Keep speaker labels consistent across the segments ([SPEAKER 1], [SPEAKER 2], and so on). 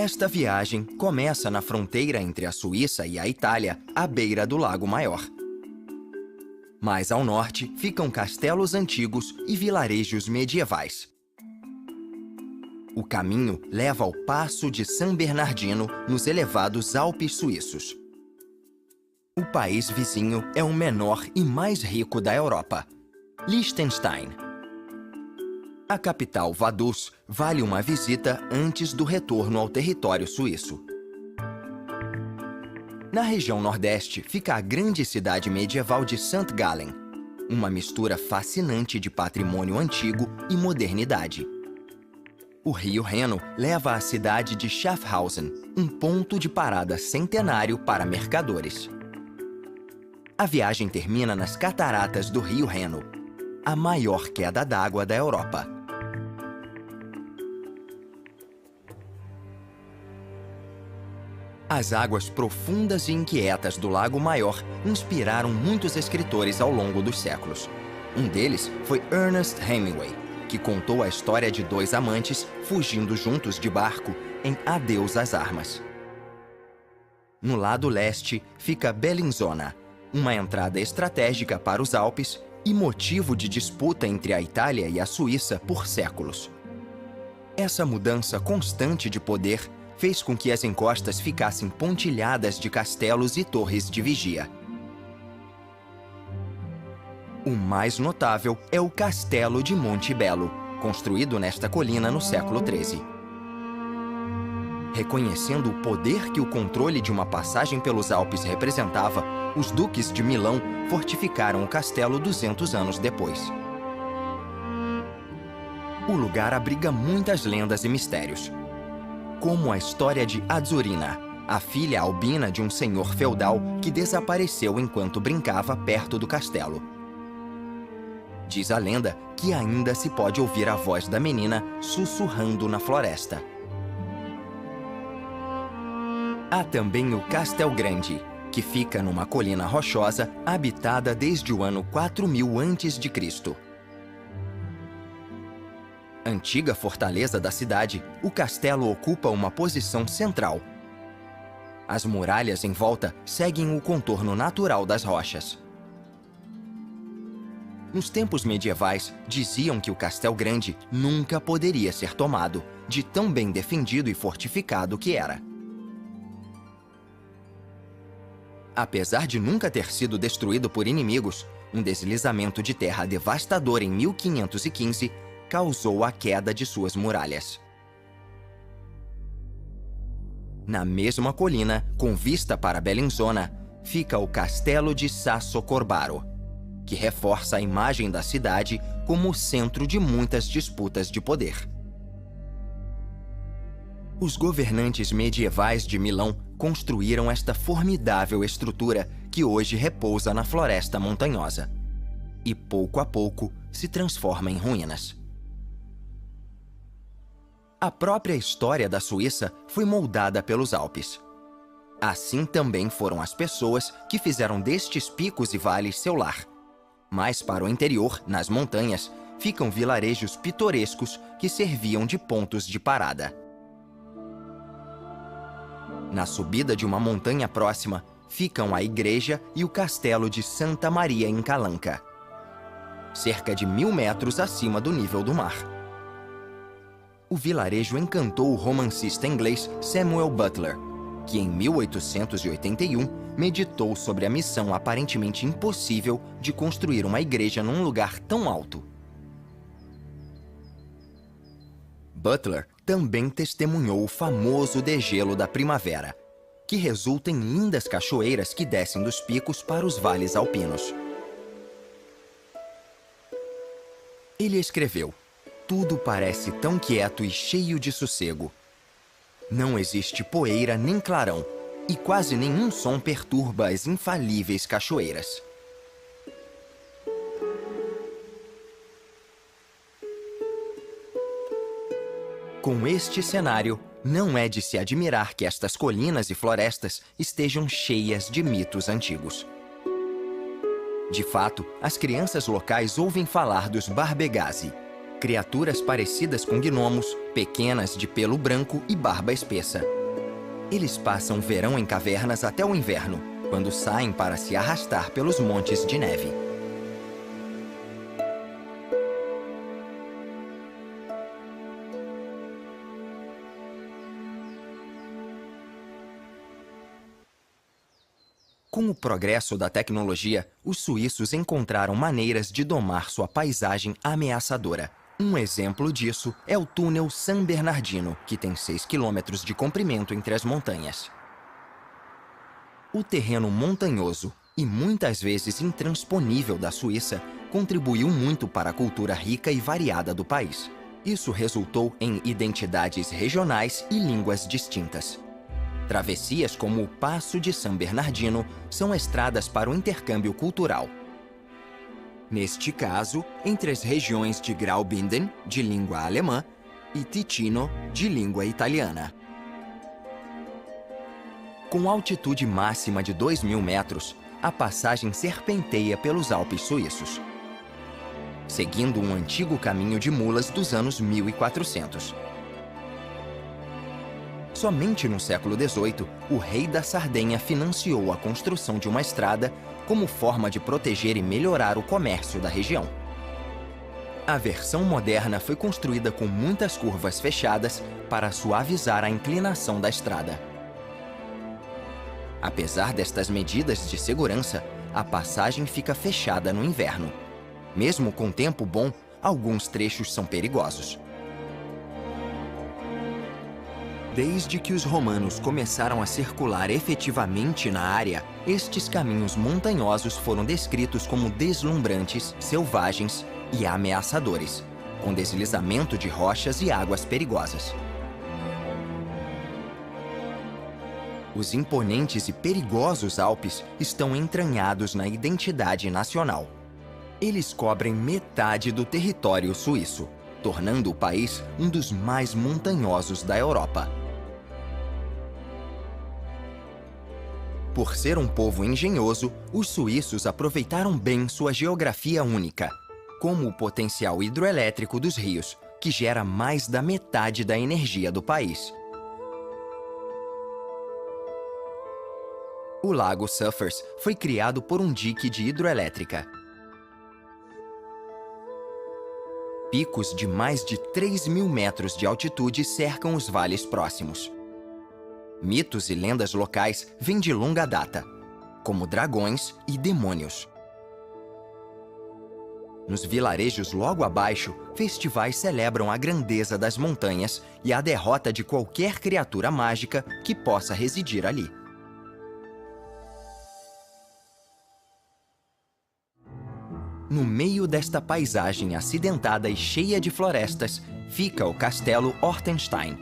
[SPEAKER 1] Esta viagem começa na fronteira entre a Suíça e a Itália, à beira do Lago Maior. Mais ao norte ficam castelos antigos e vilarejos medievais. O caminho leva ao Paço de San Bernardino, nos elevados Alpes suíços. O país vizinho é o menor e mais rico da Europa, Liechtenstein. A capital, Vaduz, vale uma visita antes do retorno ao território suíço. Na região nordeste fica a grande cidade medieval de St. Gallen, uma mistura fascinante de patrimônio antigo e modernidade. O rio Reno leva à cidade de Schaffhausen, um ponto de parada centenário para mercadores. A viagem termina nas cataratas do rio Reno, a maior queda d'água da Europa. As águas profundas e inquietas do Lago Maior inspiraram muitos escritores ao longo dos séculos. Um deles foi Ernest Hemingway, que contou a história de dois amantes fugindo juntos de barco em Adeus às Armas. No lado leste fica Bellinzona, uma entrada estratégica para os Alpes e motivo de disputa entre a Itália e a Suíça por séculos. Essa mudança constante de poder fez com que as encostas ficassem pontilhadas de castelos e torres de vigia. O mais notável é o Castelo de Monte Belo, construído nesta colina no século XIII. Reconhecendo o poder que o controle de uma passagem pelos Alpes representava, os duques de Milão fortificaram o castelo 200 anos depois. O lugar abriga muitas lendas e mistérios, como a história de Azzurina, a filha albina de um senhor feudal que desapareceu enquanto brincava perto do castelo. Diz a lenda que ainda se pode ouvir a voz da menina sussurrando na floresta. Há também o Castel Grande, que fica numa colina rochosa habitada desde o ano 4000 a.C. Antiga fortaleza da cidade, o castelo ocupa uma posição central. As muralhas em volta seguem o contorno natural das rochas. Nos tempos medievais, diziam que o Castel Grande nunca poderia ser tomado, de tão bem defendido e fortificado que era. Apesar de nunca ter sido destruído por inimigos, um deslizamento de terra devastador em 1515 causou a queda de suas muralhas. Na mesma colina, com vista para Bellinzona, fica o Castelo de Sassocorbaro, que reforça a imagem da cidade como o centro de muitas disputas de poder. Os governantes medievais de Milão construíram esta formidável estrutura que hoje repousa na floresta montanhosa e, pouco a pouco, se transforma em ruínas. A própria história da Suíça foi moldada pelos Alpes. Assim também foram as pessoas que fizeram destes picos e vales seu lar. Mais para o interior, nas montanhas, ficam vilarejos pitorescos que serviam de pontos de parada. Na subida de uma montanha próxima, ficam a igreja e o castelo de Santa Maria in Calanca, cerca de 1000 metros acima do nível do mar. O vilarejo encantou o romancista inglês Samuel Butler, que em 1881 meditou sobre a missão aparentemente impossível de construir uma igreja num lugar tão alto. Butler também testemunhou o famoso degelo da primavera, que resulta em lindas cachoeiras que descem dos picos para os vales alpinos. Ele escreveu: "Tudo parece tão quieto e cheio de sossego. Não existe poeira nem clarão, e quase nenhum som perturba as infalíveis cachoeiras." Com este cenário, não é de se admirar que estas colinas e florestas estejam cheias de mitos antigos. De fato, as crianças locais ouvem falar dos Barbegasi, criaturas parecidas com gnomos, pequenas de pelo branco e barba espessa. Eles passam o verão em cavernas até o inverno, quando saem para se arrastar pelos montes de neve. Com o progresso da tecnologia, os suíços encontraram maneiras de domar sua paisagem ameaçadora. Um exemplo disso é o túnel San Bernardino, que tem 6 quilômetros de comprimento entre as montanhas. O terreno montanhoso e muitas vezes intransponível da Suíça contribuiu muito para a cultura rica e variada do país. Isso resultou em identidades regionais e línguas distintas. Travessias como o Passo de San Bernardino são estradas para o intercâmbio cultural. Neste caso, entre as regiões de Graubünden, de língua alemã, e Ticino, de língua italiana. Com altitude máxima de 2.000 metros, a passagem serpenteia pelos Alpes suíços, seguindo um antigo caminho de mulas dos anos 1400. Somente no século XVIII, o rei da Sardenha financiou a construção de uma estrada como forma de proteger e melhorar o comércio da região. A versão moderna foi construída com muitas curvas fechadas para suavizar a inclinação da estrada. Apesar destas medidas de segurança, a passagem fica fechada no inverno. Mesmo com tempo bom, alguns trechos são perigosos. Desde que os romanos começaram a circular efetivamente na área, estes caminhos montanhosos foram descritos como deslumbrantes, selvagens e ameaçadores, com deslizamento de rochas e águas perigosas. Os imponentes e perigosos Alpes estão entranhados na identidade nacional. Eles cobrem metade do território suíço, tornando o país um dos mais montanhosos da Europa. Por ser um povo engenhoso, os suíços aproveitaram bem sua geografia única, como o potencial hidroelétrico dos rios, que gera mais da metade da energia do país. O lago Suffers foi criado por um dique de hidroelétrica. Picos de mais de 3.000 metros de altitude cercam os vales próximos. Mitos e lendas locais vêm de longa data, como dragões e demônios. Nos vilarejos logo abaixo, festivais celebram a grandeza das montanhas e a derrota de qualquer criatura mágica que possa residir ali. No meio desta paisagem acidentada e cheia de florestas, fica o Castelo Ortenstein.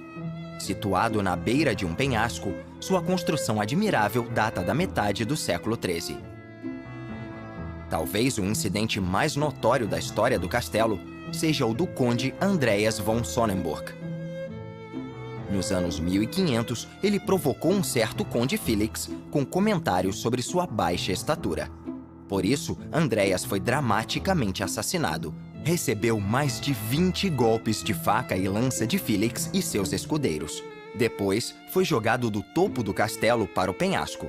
[SPEAKER 1] Situado na beira de um penhasco, sua construção admirável data da metade do século XIII. Talvez o incidente mais notório da história do castelo seja o do conde Andreas von Sonnenburg. Nos anos 1500, ele provocou um certo conde Felix com comentários sobre sua baixa estatura. Por isso, Andreas foi dramaticamente assassinado. Recebeu mais de 20 golpes de faca e lança de Felix e seus escudeiros. Depois, foi jogado do topo do castelo para o penhasco.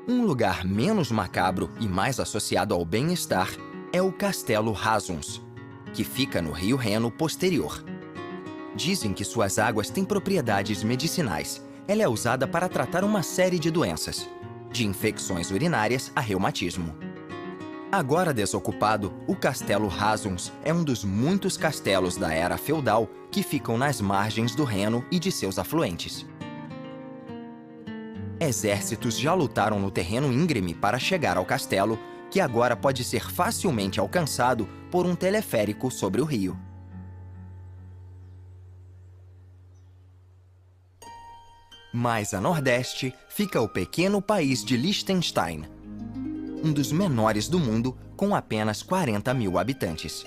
[SPEAKER 1] Um lugar menos macabro e mais associado ao bem-estar é o Castelo Razuns, que fica no Rio Reno posterior. Dizem que suas águas têm propriedades medicinais. Ela é usada para tratar uma série de doenças, de infecções urinárias a reumatismo. Agora desocupado, o Castelo Razuns é um dos muitos castelos da era feudal que ficam nas margens do Reno e de seus afluentes. Exércitos já lutaram no terreno íngreme para chegar ao castelo, que agora pode ser facilmente alcançado por um teleférico sobre o rio. Mais a nordeste fica o pequeno país de Liechtenstein, um dos menores do mundo, com apenas 40.000 habitantes.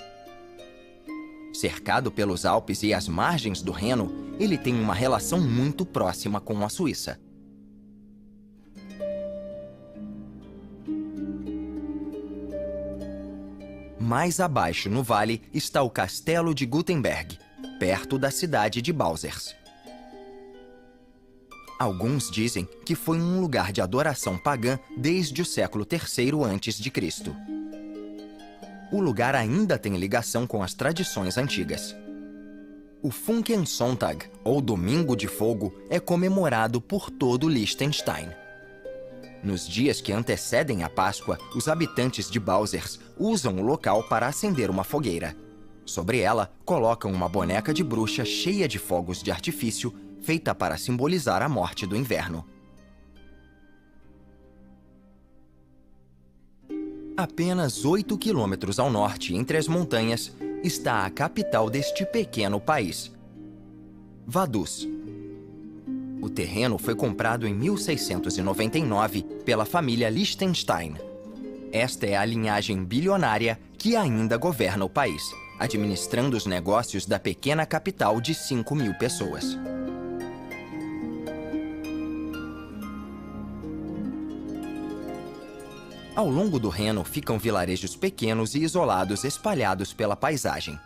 [SPEAKER 1] Cercado pelos Alpes e as margens do Reno, ele tem uma relação muito próxima com a Mais abaixo no vale está o Castelo de Gutenberg, perto da cidade de Balzers. Alguns dizem que foi um lugar de adoração pagã desde o século III a.C. O lugar ainda tem ligação com as tradições antigas. O Funkensonntag, ou Domingo de Fogo, é comemorado por todo Liechtenstein. Nos dias que antecedem a Páscoa, os habitantes de Balzers usam o local para acender uma fogueira. Sobre ela, colocam uma boneca de bruxa cheia de fogos de artifício, feita para simbolizar a morte do inverno. Apenas 8 quilômetros ao norte, entre as montanhas, está a capital deste pequeno país, Vaduz. O terreno foi comprado em 1699 pela família Liechtenstein. Esta é a linhagem bilionária que ainda governa o país, administrando os negócios da pequena capital de 5.000 pessoas. Ao longo do Reno ficam vilarejos pequenos e isolados espalhados pela paisagem.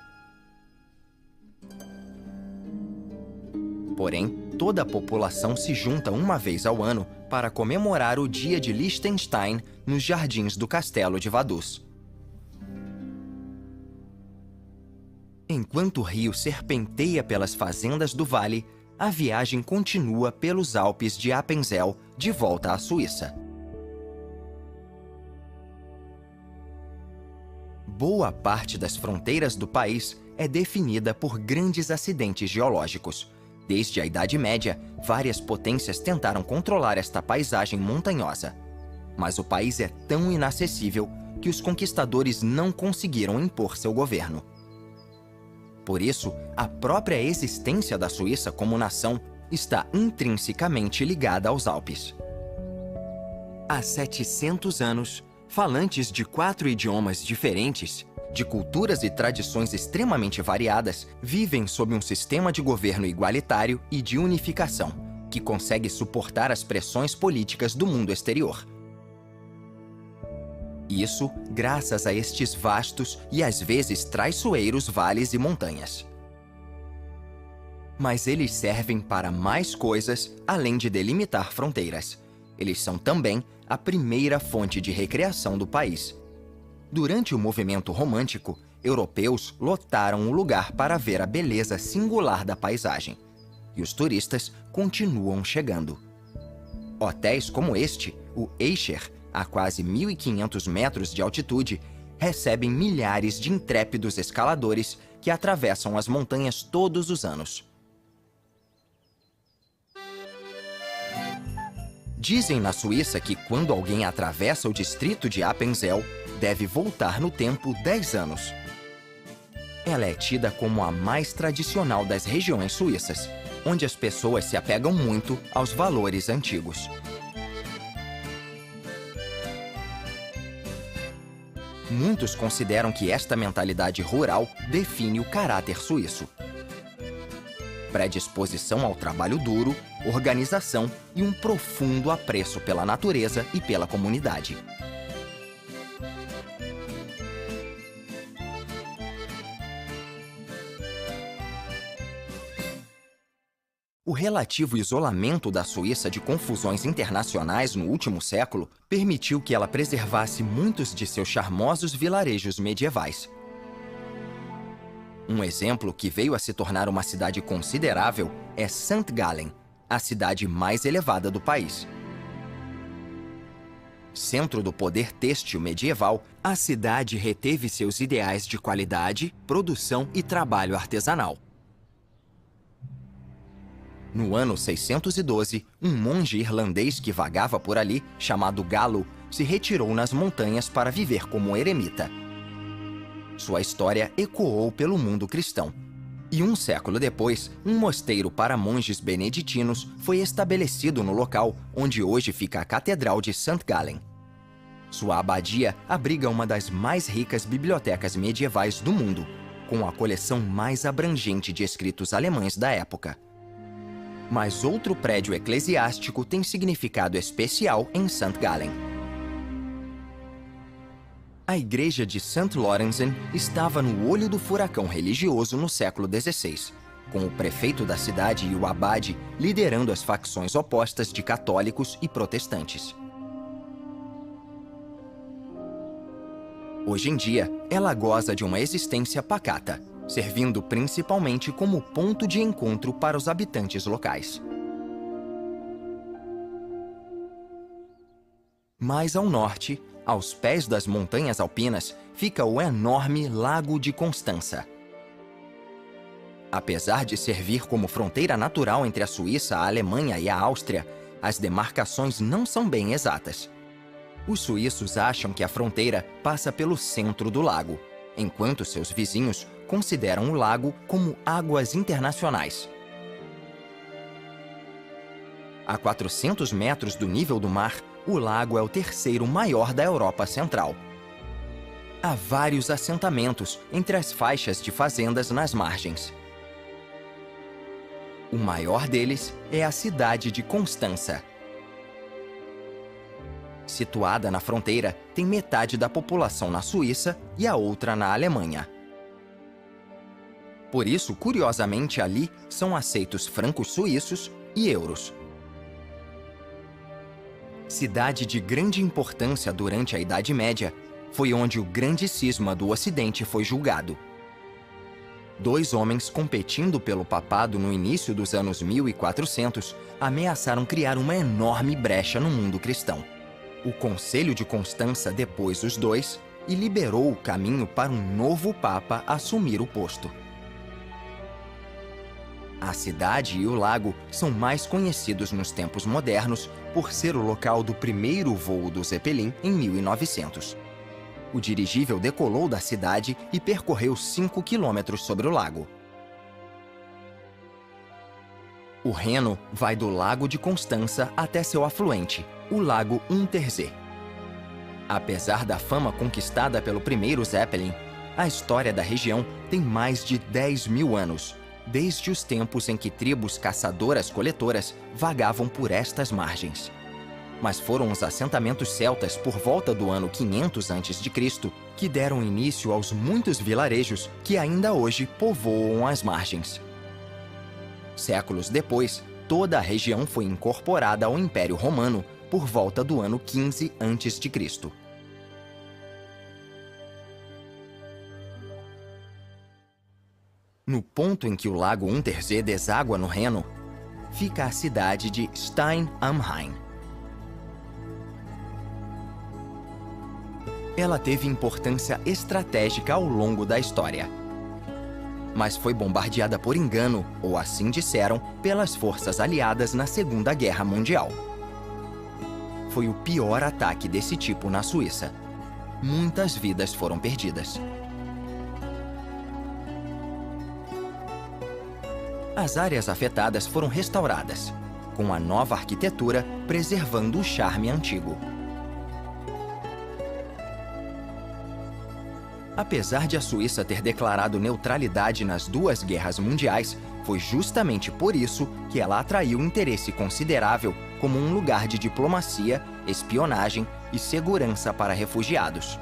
[SPEAKER 1] Porém, toda a população se junta uma vez ao ano para comemorar o Dia de Liechtenstein nos jardins do Castelo de Vaduz. Enquanto o rio serpenteia pelas fazendas do vale, a viagem continua pelos Alpes de Appenzell de volta à Suíça. Boa parte das fronteiras do país é definida por grandes acidentes geológicos. Desde a Idade Média, várias potências tentaram controlar esta paisagem montanhosa. Mas o país é tão inacessível que os conquistadores não conseguiram impor seu governo. Por isso, a própria existência da Suíça como nação está intrinsecamente ligada aos Alpes. Há 700 anos, falantes de 4 idiomas diferentes, de culturas e tradições extremamente variadas, vivem sob um sistema de governo igualitário e de unificação, que consegue suportar as pressões políticas do mundo exterior. Isso graças a estes vastos e às vezes traiçoeiros vales e montanhas. Mas eles servem para mais coisas além de delimitar fronteiras. Eles são também a primeira fonte de recreação do país. Durante o movimento romântico, europeus lotaram o lugar para ver a beleza singular da paisagem. E os turistas continuam chegando. Hotéis como este, o Eicher, a quase 1.500 metros de altitude, recebem milhares de intrépidos escaladores que atravessam as montanhas todos os anos. Dizem na Suíça que quando alguém atravessa o distrito de Appenzell, deve voltar no tempo 10 anos. Ela é tida como a mais tradicional das regiões suíças, onde as pessoas se apegam muito aos valores antigos. Muitos consideram que esta mentalidade rural define o caráter suíço. Predisposição ao trabalho duro, organização e um profundo apreço pela natureza e pela comunidade. O relativo isolamento da Suíça de confusões internacionais no último século permitiu que ela preservasse muitos de seus charmosos vilarejos medievais. Um exemplo que veio a se tornar uma cidade considerável é St. Gallen, a cidade mais elevada do país. Centro do poder têxtil medieval, a cidade reteve seus ideais de qualidade, produção e trabalho artesanal. No ano 612, um monge irlandês que vagava por ali, chamado Galo, se retirou nas montanhas para viver como eremita. Sua história ecoou pelo mundo cristão. E um século depois, um mosteiro para monges beneditinos foi estabelecido no local onde hoje fica a Catedral de St. Gallen. Sua abadia abriga uma das mais ricas bibliotecas medievais do mundo, com a coleção mais abrangente de escritos alemães da época. Mas outro prédio eclesiástico tem significado especial em St. Gallen. A igreja de St. Lorenzen estava no olho do furacão religioso no século XVI, com o prefeito da cidade e o abade liderando as facções opostas de católicos e protestantes. Hoje em dia, ela goza de uma existência pacata, servindo principalmente como ponto de encontro para os habitantes locais. Mais ao norte, aos pés das montanhas alpinas, fica o enorme Lago de Constança. Apesar de servir como fronteira natural entre a Suíça, a Alemanha e a Áustria, as demarcações não são bem exatas. Os suíços acham que a fronteira passa pelo centro do lago, enquanto seus vizinhos consideram o lago como águas internacionais. A 400 metros do nível do mar, o lago é o terceiro maior da Europa Central. Há vários assentamentos entre as faixas de fazendas nas margens. O maior deles é a cidade de Constança. Situada na fronteira, tem metade da população na Suíça e a outra na Alemanha. Por isso, curiosamente, ali são aceitos francos suíços e euros. Cidade de grande importância durante a Idade Média, foi onde o grande cisma do Ocidente foi julgado. 2 homens competindo pelo papado no início dos anos 1400 ameaçaram criar uma enorme brecha no mundo cristão. O Conselho de Constança depôs os dois e liberou o caminho para um novo papa assumir o posto. A cidade e o lago são mais conhecidos nos tempos modernos por ser o local do primeiro voo do Zeppelin em 1900. O dirigível decolou da cidade e percorreu 5 quilômetros sobre o lago. O Reno vai do Lago de Constança até seu afluente, o Lago Untersee. Apesar da fama conquistada pelo primeiro Zeppelin, a história da região tem mais de 10.000 anos, desde os tempos em que tribos caçadoras-coletoras vagavam por estas margens. Mas foram os assentamentos celtas por volta do ano 500 a.C. que deram início aos muitos vilarejos que ainda hoje povoam as margens. Séculos depois, toda a região foi incorporada ao Império Romano por volta do ano 15 a.C. No ponto em que o Lago Untersee deságua no Reno, fica a cidade de Stein am Rhein. Ela teve importância estratégica ao longo da história, mas foi bombardeada por engano, ou assim disseram, pelas forças aliadas na Segunda Guerra Mundial. Foi o pior ataque desse tipo na Suíça. Muitas vidas foram perdidas. As áreas afetadas foram restauradas, com a nova arquitetura preservando o charme antigo. Apesar de a Suíça ter declarado neutralidade nas 2 guerras mundiais, foi justamente por isso que ela atraiu interesse considerável como um lugar de diplomacia, espionagem e segurança para refugiados.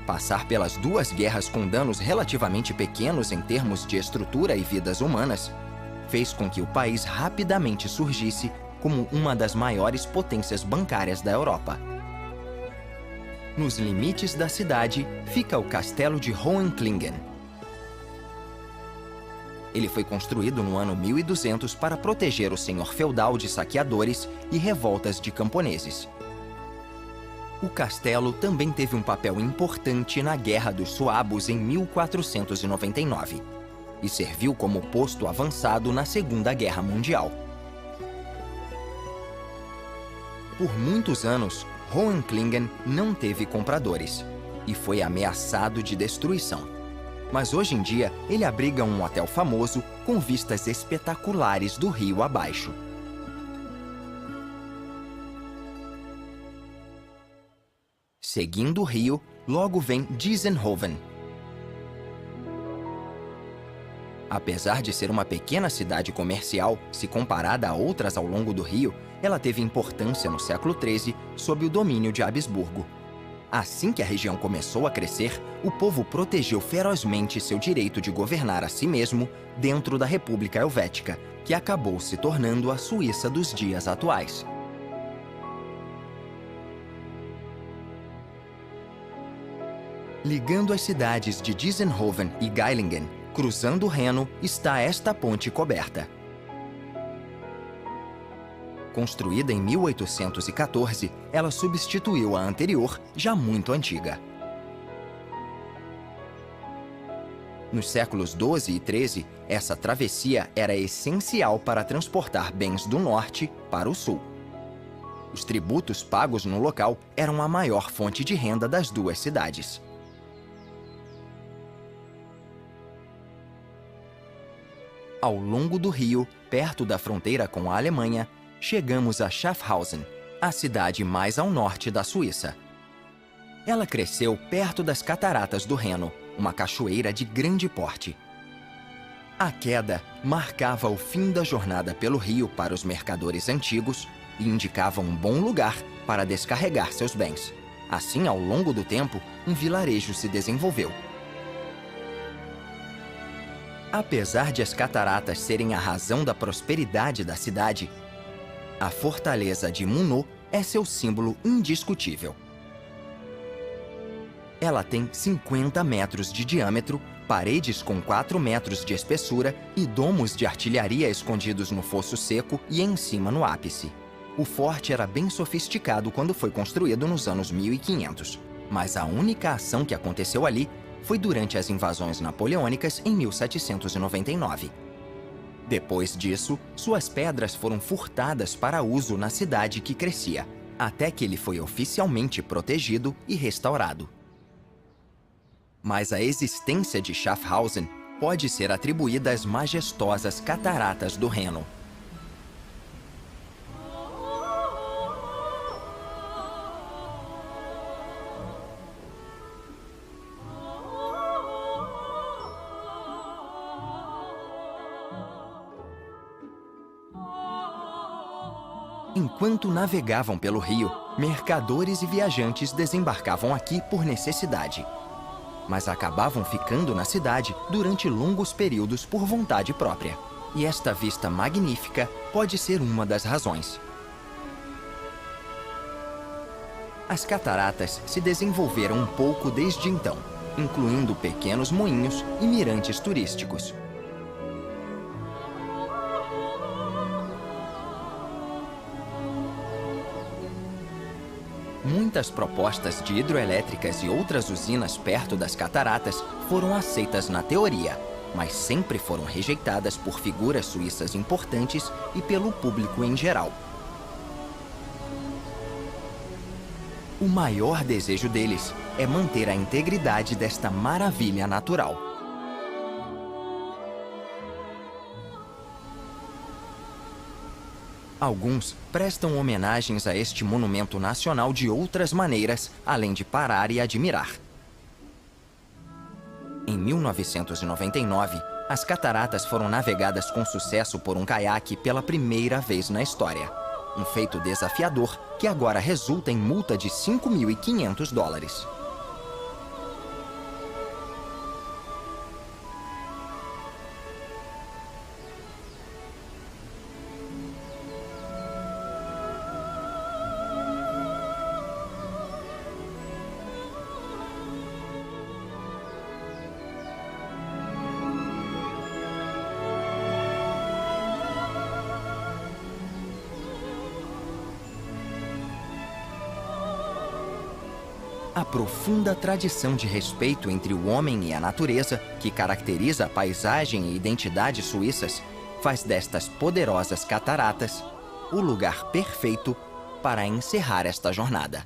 [SPEAKER 1] Passar pelas 2 guerras com danos relativamente pequenos em termos de estrutura e vidas humanas fez com que o país rapidamente surgisse como uma das maiores potências bancárias da Europa. Nos limites da cidade fica o castelo de Hohenklingen. Ele foi construído no ano 1200 para proteger o senhor feudal de saqueadores e revoltas de camponeses. O castelo também teve um papel importante na Guerra dos Suabos em 1499 e serviu como posto avançado na Segunda Guerra Mundial. Por muitos anos, Hohenklingen não teve compradores e foi ameaçado de destruição. Mas hoje em dia, ele abriga um hotel famoso com vistas espetaculares do rio abaixo. Seguindo o rio, logo vem Diessenhoven. Apesar de ser uma pequena cidade comercial, se comparada a outras ao longo do rio, ela teve importância no século XIII sob o domínio de Habsburgo. Assim que a região começou a crescer, o povo protegeu ferozmente seu direito de governar a si mesmo dentro da República Helvética, que acabou se tornando a Suíça dos dias atuais. Ligando as cidades de Diessenhoven e Geilingen, cruzando o Reno, está esta ponte coberta. Construída em 1814, ela substituiu a anterior, já muito antiga. Nos séculos XII e XIII, essa travessia era essencial para transportar bens do norte para o sul. Os tributos pagos no local eram a maior fonte de renda das duas cidades. Ao longo do rio, perto da fronteira com a Alemanha, chegamos a Schaffhausen, a cidade mais ao norte da Suíça. Ela cresceu perto das Cataratas do Reno, uma cachoeira de grande porte. A queda marcava o fim da jornada pelo rio para os mercadores antigos e indicava um bom lugar para descarregar seus bens. Assim, ao longo do tempo, um vilarejo se desenvolveu. Apesar de as cataratas serem a razão da prosperidade da cidade, a fortaleza de Munro é seu símbolo indiscutível. Ela tem 50 metros de diâmetro, paredes com 4 metros de espessura e domos de artilharia escondidos no fosso seco e em cima no ápice. O forte era bem sofisticado quando foi construído nos anos 1500, mas a única ação que aconteceu ali foi durante as invasões napoleônicas em 1799. Depois disso, suas pedras foram furtadas para uso na cidade que crescia, até que ele foi oficialmente protegido e restaurado. Mas a existência de Schaffhausen pode ser atribuída às majestosas Cataratas do Reno. Enquanto navegavam pelo rio, mercadores e viajantes desembarcavam aqui por necessidade, mas acabavam ficando na cidade durante longos períodos por vontade própria. E esta vista magnífica pode ser uma das razões. As cataratas se desenvolveram um pouco desde então, incluindo pequenos moinhos e mirantes turísticos. Muitas propostas de hidroelétricas e outras usinas perto das cataratas foram aceitas na teoria, mas sempre foram rejeitadas por figuras suíças importantes e pelo público em geral. O maior desejo deles é manter a integridade desta maravilha natural. Alguns prestam homenagens a este monumento nacional de outras maneiras, além de parar e admirar. Em 1999, as cataratas foram navegadas com sucesso por um caiaque pela primeira vez na história. Um feito desafiador que agora resulta em multa de $5.500. A profunda tradição de respeito entre o homem e a natureza, que caracteriza a paisagem e identidade suíças, faz destas poderosas cataratas o lugar perfeito para encerrar esta jornada.